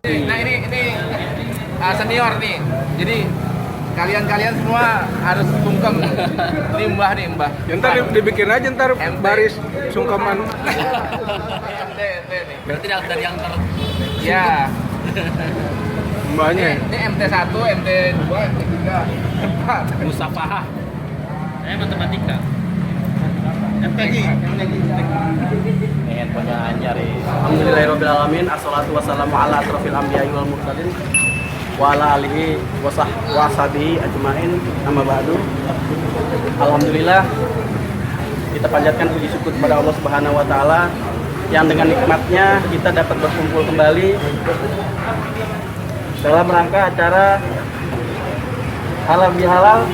Nah ini senior nih, jadi kalian semua harus sungkem. Ini mbah. Ntar dibikin aja ntar baris sungkeman. MT nih. Berarti dari yang Ya. Mbahnya. Ini MT1, MT2, MT3, MT4. Musafahah. Saya matematika. MTG. Handphonenya Anjar ya. Alhamdulillahirabbil alamin, assalatu wassalamu ala asrofil anbiya'i wal mursalin wa ala alihi wa sahbihi ajmain, amma ba'du. Alhamdulillah, kita panjatkan puji syukur kepada Allah Subhanahu wa taala yang dengan nikmatnya kita dapat berkumpul kembali dalam rangka acara Halal Bihalal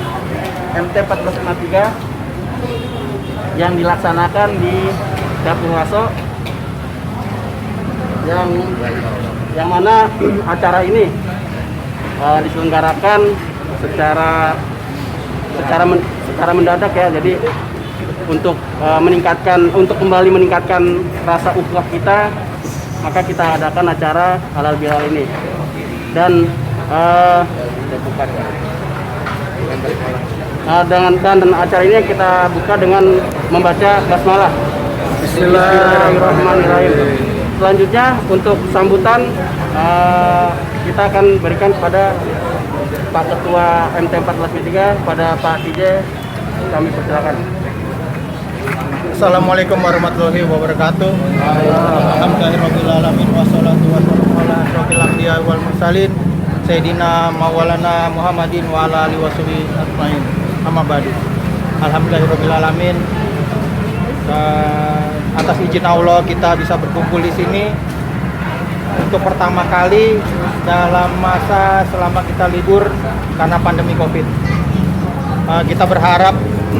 MT 1453 yang dilaksanakan di Dapur Raso, yang mana acara ini diselenggarakan secara mendadak ya. Jadi untuk kembali meningkatkan rasa ukhuwah kita, maka kita adakan acara Halal Bihalal ini. Dan dan acara ini kita buka dengan membaca basmalah. Bismillahirrahmanirrahim. Selanjutnya untuk sambutan kita akan berikan kepada Pak Ketua MT 1453, pada Pak DJ. Kami persilakan. Assalamualaikum warahmatullahi wabarakatuh. Alhamdulillahirabbil alamin wassalatu wassalamu ala asyrofil anbiya'i wal mursalin Sayyidina Maulana Muhammadin wa ala alihi washabihi ajmain. Amma ba'du. Alhamdulillahirabbil alamin. Atas izin Allah kita bisa berkumpul di sini untuk pertama kali dalam masa selama kita libur karena pandemi Covid. Kita berharap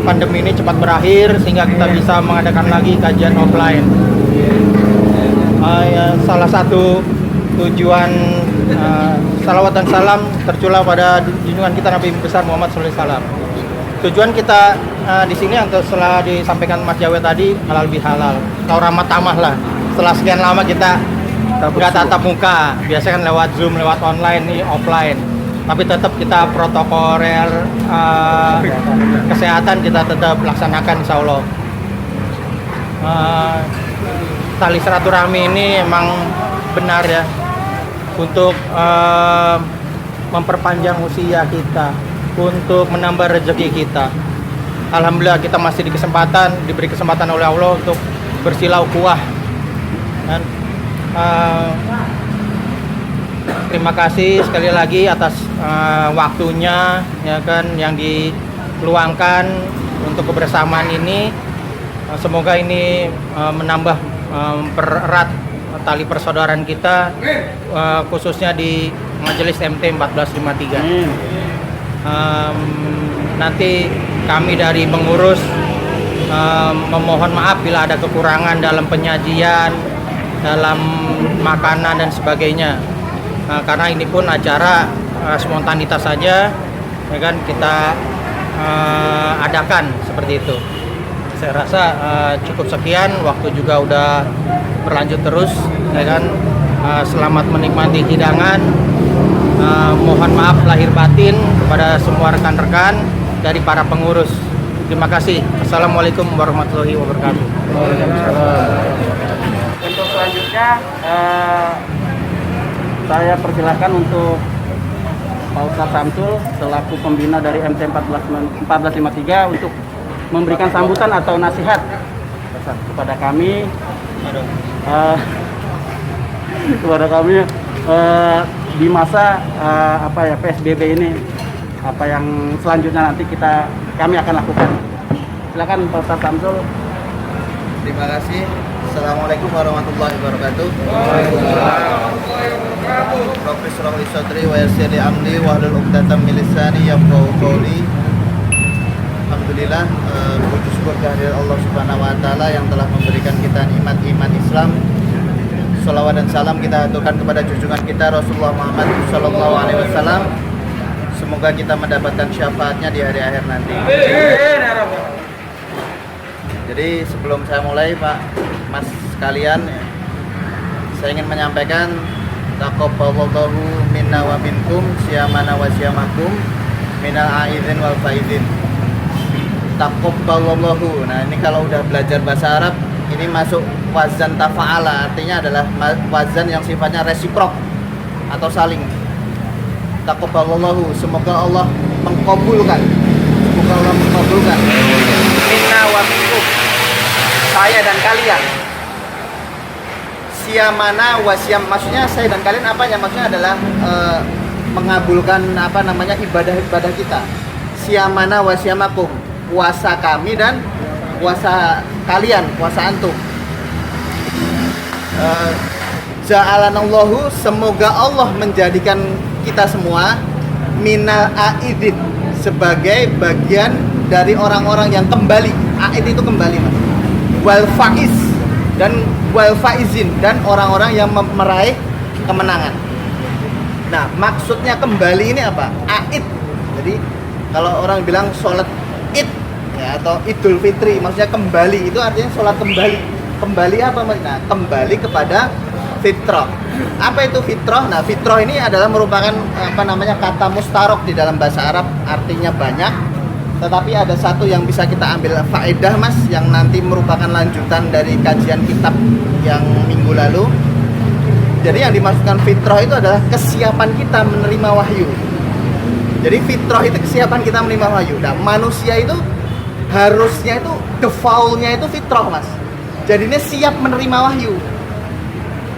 pandemi ini cepat berakhir sehingga kita bisa mengadakan lagi kajian offline. Salah satu tujuan salawat dan salam tercurah pada junjungan kita Nabi besar Muhammad SAW. Tujuan kita di sini yang telah disampaikan Mas Jawa tadi, halal bihalal, atau ramah tamah lah. Setelah sekian lama kita nggak tatap muka, biasanya kan lewat Zoom, lewat online, ini offline. Tapi tetap kita protokol kesehatan kita tetap laksanakan, insya Allah. Tali silaturahmi ini emang benar ya untuk memperpanjang usia kita, untuk menambah rezeki kita. Alhamdulillah kita masih diberi kesempatan oleh Allah untuk bersilau kuah. Dan terima kasih sekali lagi atas waktunya ya kan yang diluangkan untuk kebersamaan ini. Semoga ini menambah mempererat tali persaudaraan kita, khususnya di Majelis MT 1453. Nanti kami dari pengurus memohon maaf bila ada kekurangan dalam penyajian, dalam makanan dan sebagainya. Karena ini pun acara spontanitas saja, ya kan, kita adakan seperti itu. Saya rasa cukup sekian, waktu juga udah berlanjut terus, ya kan. Selamat menikmati hidangan. Mohon maaf lahir batin kepada semua rekan-rekan dari para pengurus. Terima kasih. Assalamualaikum warahmatullahi wabarakatuh. Untuk selanjutnya saya persilakan untuk Pak Ustadz Samsul selaku pembina dari MT 1453 untuk memberikan sambutan atau nasihat kepada kami kepada kami di masa PSBB ini, apa yang selanjutnya nanti kami akan lakukan. Silakan Pak Ustaz Samsul. Terima kasih. Assalamualaikum warahmatullahi wabarakatuh. Rabbi shrah li sadri wa yassir li amri wahlul 'uqdatam min lisani yafqahu qawli. Alhamdulillah, puji syukur kehadirat Allah Subhanahu wa taala yang telah memberikan kita nikmat iman Islam. Shalawat dan salam kita aturkan kepada junjungan kita Rasulullah Muhammad sallallahu alaihi wasallam. Semoga kita mendapatkan syafaatnya di hari akhir nanti. Jadi sebelum saya mulai, Pak Mas sekalian, saya ingin menyampaikan taqabbalallahu minna wa minkum siyamana wa siyamakum minal aidin wal faidin. Taqabbalallahu. Nah, ini kalau udah belajar bahasa Arab, ini masuk wazan tafa'ala, artinya adalah wazan yang sifatnya resiprok atau saling. Taqabbalallahu, semoga Allah mengkabulkan. Semoga Allah mengkabulkan. Minna wa minkum, saya dan kalian. Siyamana wa siyam, maksudnya saya dan kalian apanya? Maksudnya adalah mengabulkan ibadah-ibadah kita. Siyamana wa siyamakum, puasa kami dan puasa kalian, puasa antum. Ja'alanallahu, semoga Allah menjadikan kita semua minal aidin, sebagai bagian dari orang-orang yang kembali. Aid itu kembali, Mas. Wal faiz dan wal faizin, dan orang-orang yang meraih kemenangan. Nah, maksudnya kembali ini apa? Aid. Jadi kalau orang bilang sholat id ya, atau Idul Fitri, maksudnya kembali, itu artinya sholat kembali. Kembali apa? Nah, kembali kepada fitrah. Apa itu fitrah? Nah, fitrah ini adalah merupakan kata mustarok di dalam bahasa Arab, artinya banyak. Tetapi ada satu yang bisa kita ambil faedah, Mas, yang nanti merupakan lanjutan dari kajian kitab yang minggu lalu. Jadi yang dimaksudkan fitrah itu adalah kesiapan kita menerima wahyu. Jadi fitrah itu kesiapan kita menerima wahyu. Nah, manusia itu harusnya itu defaultnya itu fitrah, Mas. Jadinya siap menerima wahyu.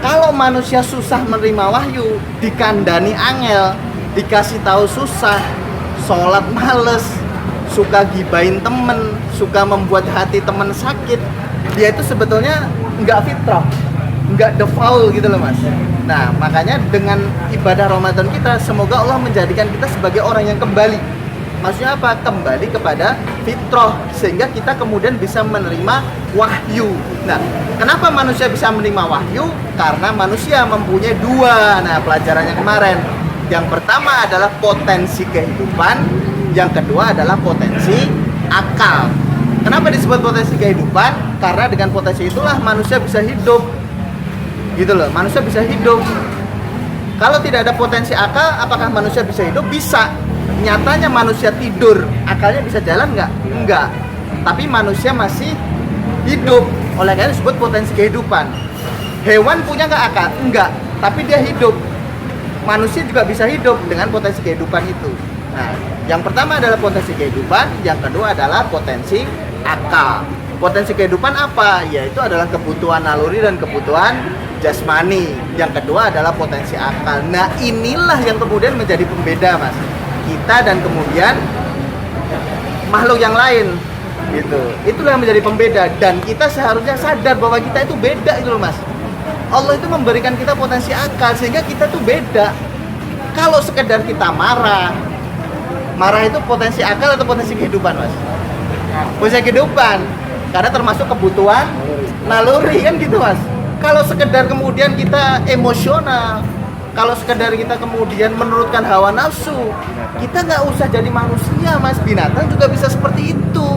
Kalau manusia susah menerima wahyu, dikandani angel, dikasih tahu susah, sholat males, suka gibain temen, suka membuat hati temen sakit, dia itu sebetulnya nggak fitrah, nggak default gitu loh, Mas. Nah, makanya dengan ibadah Ramadan kita, semoga Allah menjadikan kita sebagai orang yang kembali. Maksudnya apa? Kembali kepada fitrah, sehingga kita kemudian bisa menerima wahyu. Nah, kenapa manusia bisa menerima wahyu? Karena manusia mempunyai dua. Nah, pelajarannya kemarin, yang pertama adalah potensi kehidupan, yang kedua adalah potensi akal. Kenapa disebut potensi kehidupan? Karena dengan potensi itulah manusia bisa hidup. Gitu loh, manusia bisa hidup. Kalau tidak ada potensi akal, apakah manusia bisa hidup? Bisa. Nyatanya manusia tidur, akalnya bisa jalan nggak? Enggak. Tapi manusia masih hidup. Oleh karena disebut potensi kehidupan. Hewan punya nggak akal? Enggak. Tapi dia hidup. Manusia juga bisa hidup dengan potensi kehidupan itu. Nah, yang pertama adalah potensi kehidupan, yang kedua adalah potensi akal. Potensi kehidupan apa? Yaitu adalah kebutuhan naluri dan kebutuhan jasmani. Yang kedua adalah potensi akal. Nah, inilah yang kemudian menjadi pembeda, Mas, kita dan kemudian makhluk yang lain, gitu. Itulah yang menjadi pembeda, dan kita seharusnya sadar bahwa kita itu beda, itu loh, Mas. Allah itu memberikan kita potensi akal sehingga kita tuh beda. Kalau sekedar kita marah itu potensi akal atau potensi kehidupan, Mas? Potensi kehidupan, karena termasuk kebutuhan naluri, kan gitu, Mas. Kalau sekedar kemudian kita emosional, kalau sekedar kita kemudian menurutkan hawa nafsu, kita nggak usah jadi manusia, Mas. Binatang juga bisa seperti itu,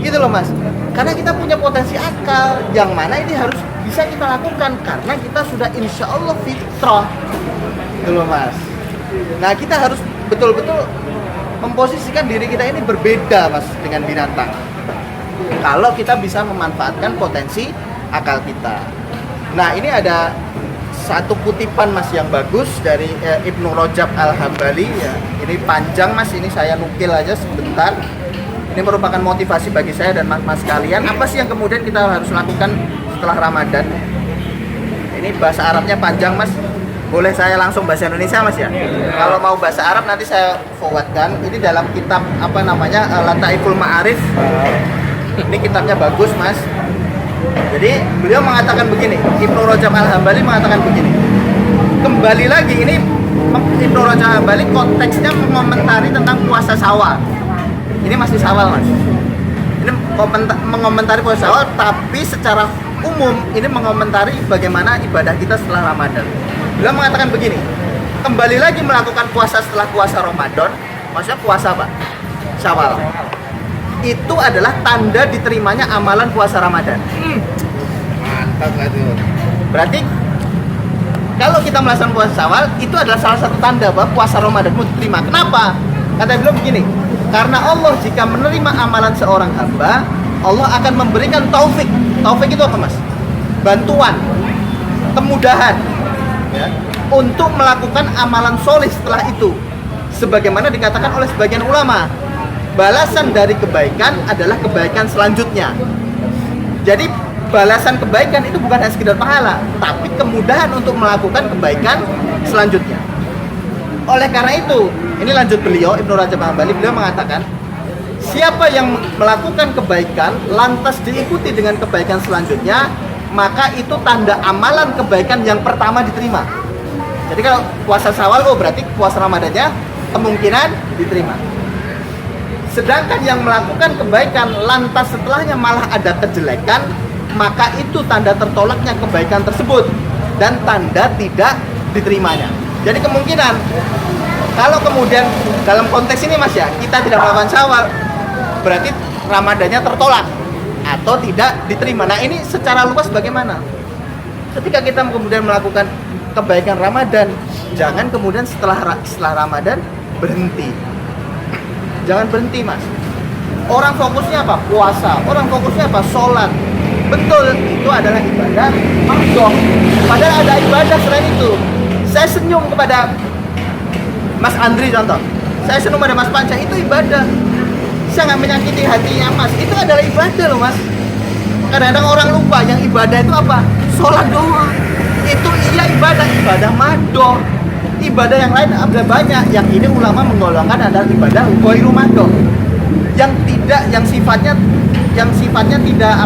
gitu loh, Mas. Karena kita punya potensi akal, yang mana ini harus bisa kita lakukan karena kita sudah insya Allah fitrah, gitu loh, Mas. Nah, kita harus betul-betul memposisikan diri kita ini berbeda, Mas, dengan binatang. Kalau kita bisa memanfaatkan potensi akal kita. Nah, ini ada satu kutipan, Mas, yang bagus dari Ibnu Rajab Al-Hambali ya. Ini panjang, Mas, ini saya nukil aja sebentar. Ini merupakan motivasi bagi saya dan mas-mas kalian. Apa sih yang kemudian kita harus lakukan setelah Ramadan? Ini ini bahasa Arabnya panjang Mas. Boleh saya langsung bahasa Indonesia Mas ya? Kalau mau bahasa Arab nanti saya forwardkan. Ini dalam kitab apa namanya Lataiful Ma'arif. Ini kitabnya bagus Mas. Jadi beliau mengatakan begini, Ibnu Rajab Al-Hambali mengatakan begini. Kembali lagi ini Ibnu Rajab Al-Hambali konteksnya mengomentari tentang puasa Syawal. Ini masih Syawal Mas. Ini mengomentari puasa Syawal, tapi secara umum ini mengomentari bagaimana ibadah kita setelah Ramadan. Beliau mengatakan begini, kembali lagi melakukan puasa setelah puasa Ramadan, maksudnya puasa apa? Syawal. Itu adalah tanda diterimanya amalan puasa Ramadan. Mantap lah itu. Berarti kalau kita melaksanakan puasa Syawal, itu adalah salah satu tanda bahwa puasa Ramadanmu diterima. Kenapa? Kata beliau begini, karena Allah jika menerima amalan seorang hamba, Allah akan memberikan taufik. Taufik itu apa Mas? Bantuan, kemudahan ya, untuk melakukan amalan soleh setelah itu. Sebagaimana dikatakan oleh sebagian ulama, balasan dari kebaikan adalah kebaikan selanjutnya. Jadi balasan kebaikan itu bukan hanya sekedar pahala, tapi kemudahan untuk melakukan kebaikan selanjutnya. Oleh karena itu, ini lanjut beliau, Ibnu Rajab Al-Hambali, beliau mengatakan, siapa yang melakukan kebaikan lantas diikuti dengan kebaikan selanjutnya, maka itu tanda amalan kebaikan yang pertama diterima. Jadi kalau puasa Syawal, oh berarti puasa Ramadannya kemungkinan diterima. Sedangkan yang melakukan kebaikan lantas setelahnya malah ada kejelekan, maka itu tanda tertolaknya kebaikan tersebut dan tanda tidak diterimanya. Jadi kemungkinan kalau kemudian dalam konteks ini Mas ya, kita tidak melakukan Syawal, berarti Ramadannya tertolak atau tidak diterima. Nah ini secara luas bagaimana? Ketika kita kemudian melakukan kebaikan Ramadan, jangan kemudian setelah Ramadan berhenti. Jangan berhenti Mas. Orang fokusnya apa? Puasa. Orang fokusnya apa? Sholat. Betul, itu adalah ibadah makdoh. Padahal ada ibadah selain itu. Saya senyum kepada Mas Andri contoh. Saya senyum pada Mas Panca, itu ibadah. Saya nggak menyakiti hatinya Mas, itu adalah ibadah loh Mas. Kadang-kadang orang lupa yang ibadah itu apa? Sholat doang. Itu iya ibadah makdoh. Ibadah yang lain ada banyak. Yang ini ulama menggolongkan adalah ibadah ghairu makdoh. Yang sifatnya tidak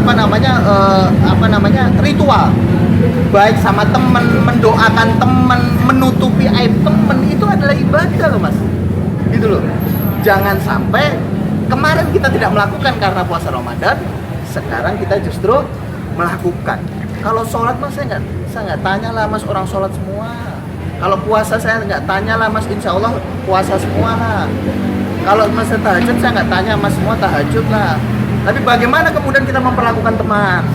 ritual. Baik sama teman, mendoakan teman, menutupi aib teman, itu adalah ibadah loh Mas. Gitu loh. Jangan sampai kemarin kita tidak melakukan karena puasa Ramadan, sekarang kita justru melakukan. Kalau sholat Mas, saya nggak tanya lah Mas, orang sholat semua. Kalau puasa saya nggak tanya lah Mas, insya Allah puasa semua lah. Kalau Mas tahajud saya nggak tanya Mas, semua tahajud lah. Tapi bagaimana kemudian kita memperlakukan teman?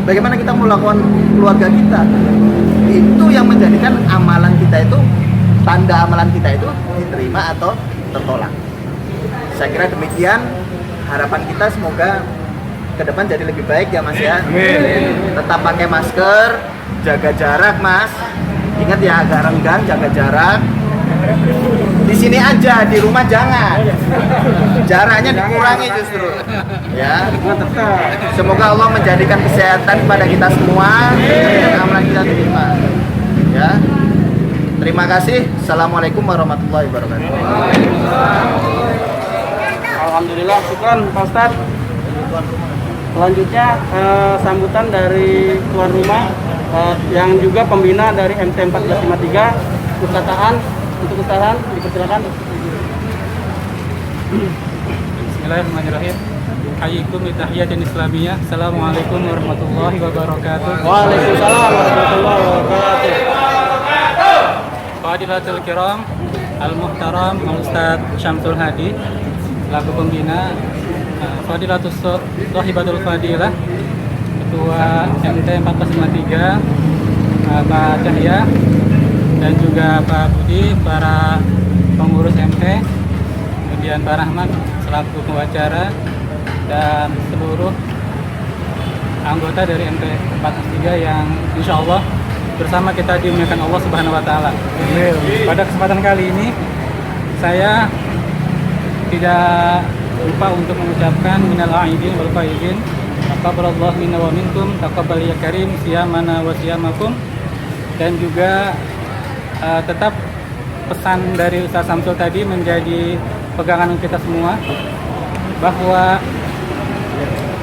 Bagaimana kita melakukan keluarga kita? Itu yang menjadikan amalan kita itu, tanda amalan kita itu diterima atau tertolak. Saya kira demikian. Harapan kita semoga ke depan jadi lebih baik ya Mas ya. Tetap pakai masker, jaga jarak Mas. Ingat ya, agak renggang, jaga jarak. Di sini aja, di rumah jangan. Jaraknya dikurangi justru. Ya. Semoga Allah menjadikan kesehatan pada kita semua dan amalan kita diterima. Ya. Terima kasih. Assalamualaikum warahmatullahi wabarakatuh. Alhamdulillah, syukran Pak Ustadz. Selanjutnya sambutan dari tuan rumah yang juga pembina dari MT 1453 Ustadz. Untuk Ustadz, dipersilakan. Bismillahirrahmanirrahim. Hayyikum bitahiyatin islamiyah. Assalamualaikum warahmatullahi wabarakatuh. Waalaikumsalam warahmatullahi wabarakatuh. Fadilatul kiram, al-muhtaram Ustaz Syamsul Hadi, selaku pembina, Fadilatul Sohibatul Fadilah, Ketua MT 1453, Pak Cahya, dan juga Pak Budi, para pengurus MT, kemudian Pak Rahmat selaku pengacara, dan seluruh anggota dari MT 43 yang insya Allah bersama kita dimuliakan Allah Subhanahu wa Ta'ala. Pada kesempatan kali ini saya tidak lupa untuk mengucapkan minal aidin wal faizin, taqabbalallahu minna wa minkum, taqabbal ya karim siyamana wa siyamakum, dan juga tetap pesan dari Ustaz Samsul tadi menjadi pegangan kita semua, bahwa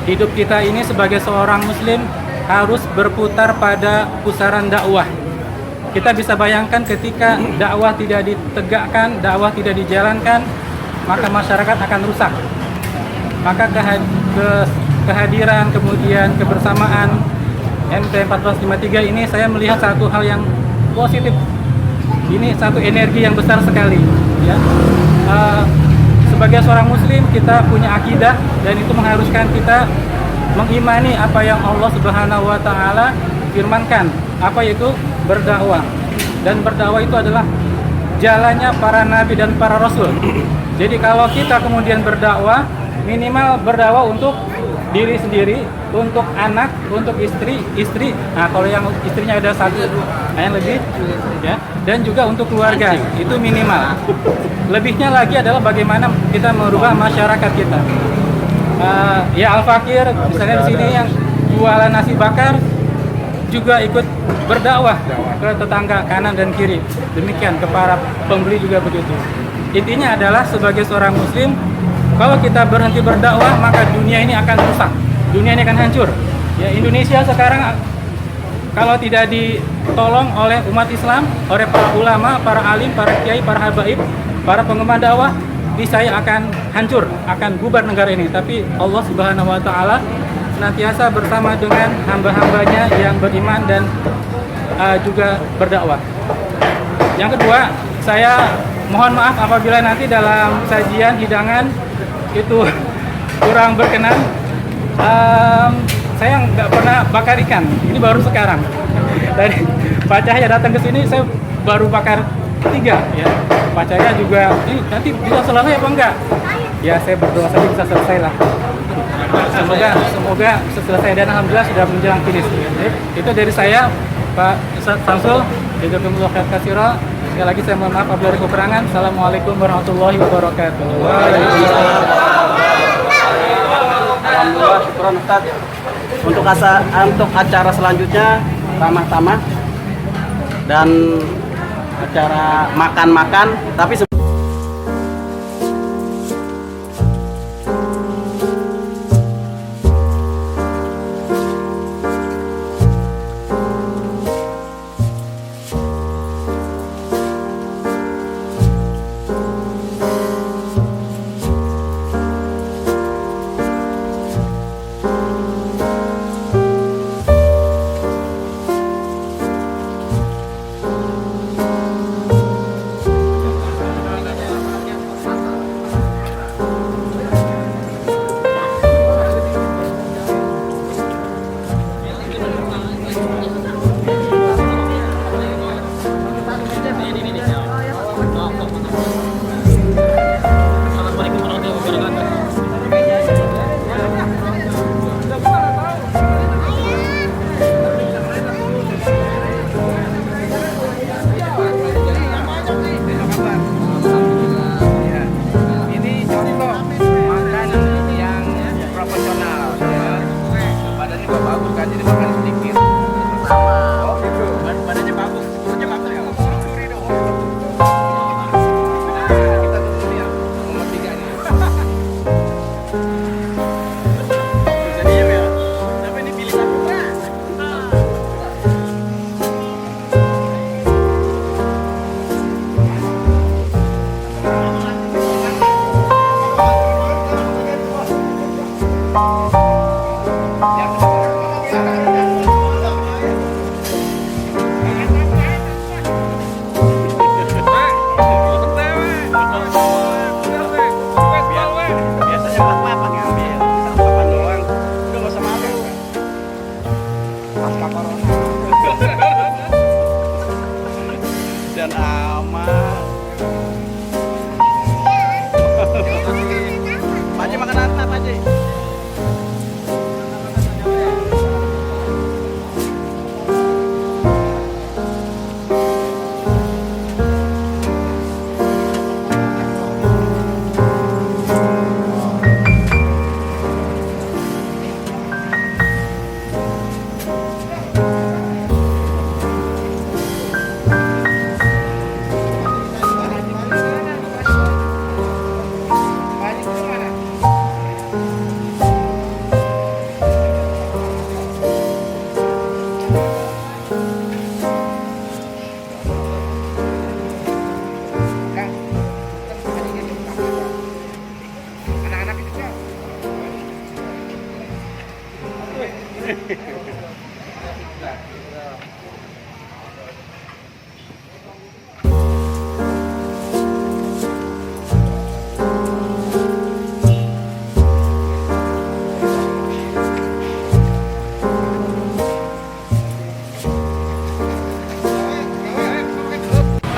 hidup kita ini sebagai seorang muslim harus berputar pada pusaran dakwah. Kita bisa bayangkan ketika dakwah tidak ditegakkan, dakwah tidak dijalankan, maka masyarakat akan rusak. Maka kehadiran kemudian kebersamaan MT 1453 ini saya melihat satu hal yang positif. Ini satu energi yang besar sekali, ya. Sebagai seorang muslim kita punya akidah, dan itu mengharuskan kita mengimani apa yang Allah Subhanahu wa taala firmankan, apa itu berdakwah. Dan berdakwah itu adalah jalannya para nabi dan para rasul. Jadi kalau kita kemudian berdakwah, minimal berdakwah untuk diri sendiri, untuk anak, untuk istri. Nah, kalau yang istrinya ada satu, yang lebih, ya, dan juga untuk keluarga, itu minimal. Lebihnya lagi adalah bagaimana kita merubah masyarakat kita. Ya Al-Fakir, misalnya di sini yang jualan nasi bakar juga ikut berdakwah ke tetangga kanan dan kiri. Demikian ke para pembeli juga begitu. Intinya adalah sebagai seorang muslim, kalau kita berhenti berdakwah, maka dunia ini akan rusak, dunia ini akan hancur. Ya, Indonesia sekarang kalau tidak ditolong oleh umat Islam, oleh para ulama, para alim, para kiai, para habaib, para penggemar dakwah, niscaya akan hancur, akan bubar negara ini. Tapi Allah Subhanahu wa taala senantiasa bersama dengan hamba-hambanya yang beriman dan juga berdakwah. Yang kedua, saya mohon maaf apabila nanti dalam sajian hidangan itu kurang berkenan. Saya nggak pernah bakar ikan, ini baru sekarang. Dari Pak Cahya datang ke sini, saya baru bakar 3 ya. Pak Cahya juga, ini nanti bisa selesai apa enggak? Ya saya berdoa saja bisa selesai lah. Semoga selesai, dan alhamdulillah sudah menjelang finish. Itu dari saya, Pak Samsul. Jazakumullah khairan katsira. Sekali lagi saya mohon maaf apabila ada kekurangan. Assalamualaikum warahmatullahi wabarakatuh. Alhamdulillah, syukuran Ustaz. Untuk acara selanjutnya ramah-tamah dan acara makan-makan, tapi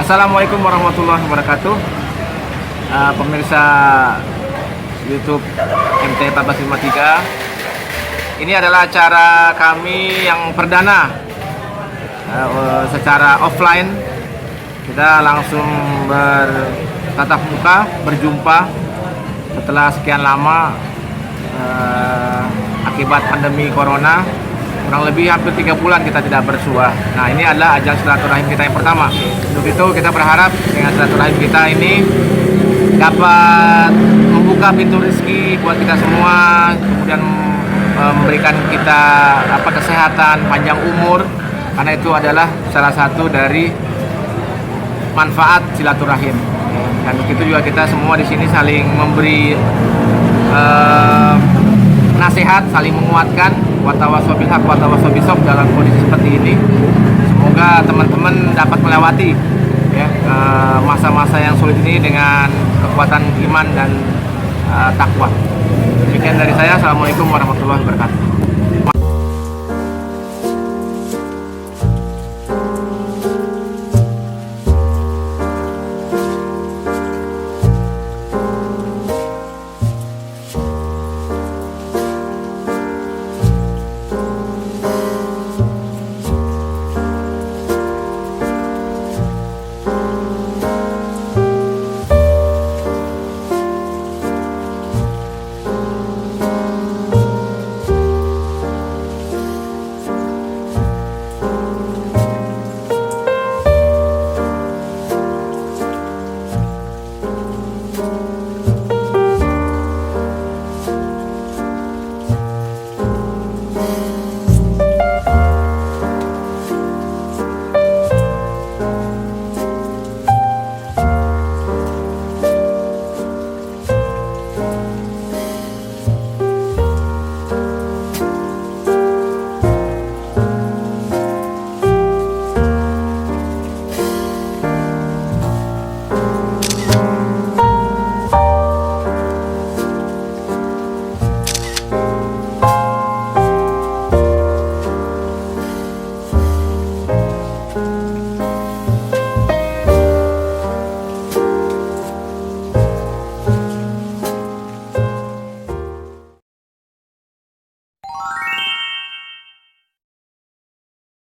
Assalamualaikum warahmatullahi wabarakatuh. Pemirsa YouTube MT 1453. Ini adalah acara kami yang perdana secara offline. Kita langsung bertatap muka, berjumpa setelah sekian lama akibat pandemi corona. Kurang lebih hampir 3 bulan kita tidak bersua. Nah, ini adalah ajang silaturahim kita yang pertama. Untuk itu kita berharap dengan silaturahim kita ini dapat membuka pintu rezeki buat kita semua, kemudian memberikan kita kesehatan, panjang umur, karena itu adalah salah satu dari manfaat silaturahim. Dan begitu juga kita semua di sini saling memberi nasihat, saling menguatkan, watawasau bil haq watawasau bisob dalam kondisi seperti ini. Semoga teman-teman dapat melewati ya masa-masa yang sulit ini dengan kekuatan iman dan takwa. Demikian dari saya. Assalamualaikum warahmatullahi wabarakatuh.